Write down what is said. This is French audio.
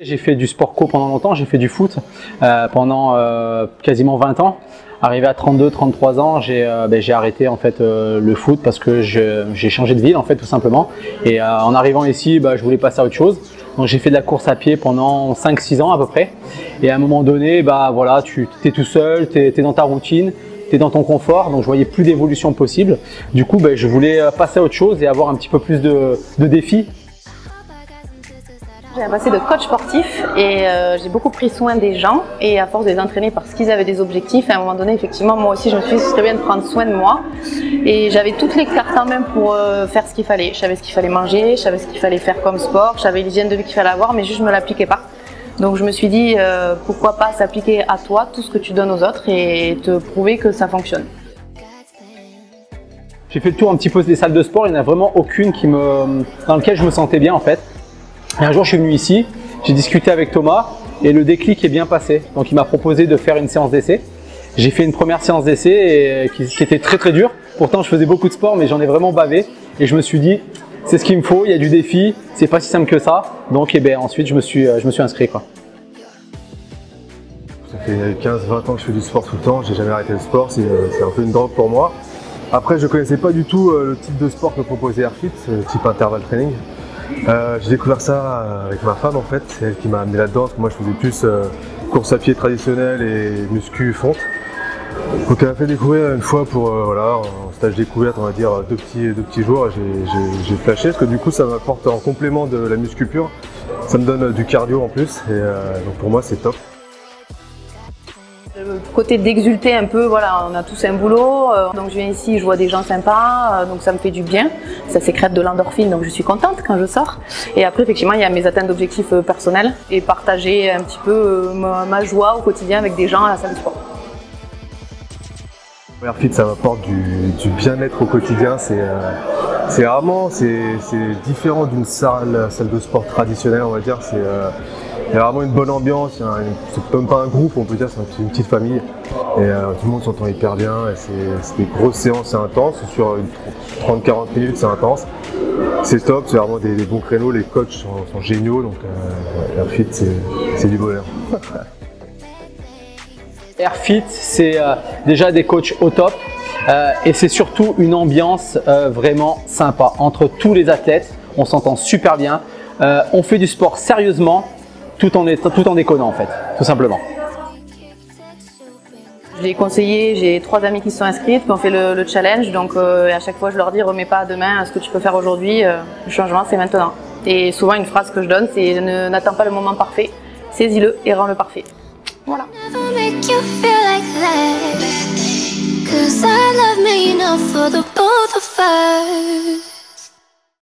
J'ai fait du sport co pendant longtemps, j'ai fait du foot pendant quasiment 20 ans. Arrivé à 32-33 ans, j'ai arrêté en fait le foot parce que j'ai changé de ville en fait tout simplement. Et en arrivant ici, je voulais passer à autre chose. Donc j'ai fait de la course à pied pendant 5-6 ans à peu près. Et à un moment donné, voilà, tu es tout seul, tu es dans ta routine, tu es dans ton confort. Donc je voyais plus d'évolution possible. Du coup, je voulais passer à autre chose et avoir un petit peu plus de défis. J'ai un passé de coach sportif et j'ai beaucoup pris soin des gens, et à force de les entraîner parce qu'ils avaient des objectifs, à un moment donné, effectivement, moi aussi, je me suis dit, ce serait bien de prendre soin de moi, et j'avais toutes les cartes en main pour faire ce qu'il fallait. Je savais ce qu'il fallait manger, je savais ce qu'il fallait faire comme sport, je savais l'hygiène de vie qu'il fallait avoir, mais juste je me l'appliquais pas. Donc je me suis dit, pourquoi pas s'appliquer à toi tout ce que tu donnes aux autres et te prouver que ça fonctionne. J'ai fait le tour un petit peu des salles de sport, il n'y en a vraiment aucune dans laquelle je me sentais bien en fait. Et un jour, je suis venu ici, j'ai discuté avec Thomas et le déclic est bien passé. Donc, il m'a proposé de faire une séance d'essai. J'ai fait une première séance d'essai qui était très très dure. Pourtant, je faisais beaucoup de sport, mais j'en ai vraiment bavé. Et je me suis dit, c'est ce qu'il me faut, il y a du défi, c'est pas si simple que ça. Donc, ensuite, je me suis inscrit, quoi. Ça fait 15-20 ans que je fais du sport tout le temps, j'ai jamais arrêté le sport, c'est un peu une drogue pour moi. Après, je connaissais pas du tout le type de sport que proposait Airfit, type interval training. J'ai découvert ça avec ma femme en fait, c'est elle qui m'a amené là-dedans, parce que moi je faisais plus course à pied traditionnelle et muscu fonte. Donc elle m'a fait découvrir une fois pour voilà, en stage découverte, on va dire deux petits jours, et j'ai flashé, parce que du coup ça m'apporte en complément de la muscu pure, ça me donne du cardio en plus, et donc pour moi c'est top. Le côté d'exulter un peu, voilà, on a tous un boulot, donc je viens ici, je vois des gens sympas, donc ça me fait du bien, ça sécrète de l'endorphine, donc je suis contente quand je sors. Et après effectivement il y a mes atteintes d'objectifs personnels et partager un petit peu ma joie au quotidien avec des gens à la salle de sport. Airfit ça m'apporte du bien-être au quitidien, c'est différent d'une salle de sport traditionnelle, on va dire. Il y a vraiment une bonne ambiance, c'est même pas un groupe, on peut dire, c'est une petite famille. Et tout le monde s'entend hyper bien, et c'est des grosses séances, c'est intense, sur 30-40 minutes c'est intense. C'est top, c'est vraiment des bons créneaux, les coachs sont géniaux, donc Airfit c'est du bonheur. Airfit, c'est déjà des coachs au top et c'est surtout une ambiance vraiment sympa. Entre tous les athlètes, on s'entend super bien, on fait du sport sérieusement, tout en déconnant en fait, tout simplement. Je l'ai conseillé, j'ai 3 amis qui se sont inscrites, qui ont fait le challenge, donc à chaque fois je leur dis remets pas à demain ce que tu peux faire aujourd'hui, le changement c'est maintenant. Et souvent une phrase que je donne c'est n'attends pas le moment parfait, saisis-le et rends-le parfait. Voilà. Cause I love me enough for the both of us.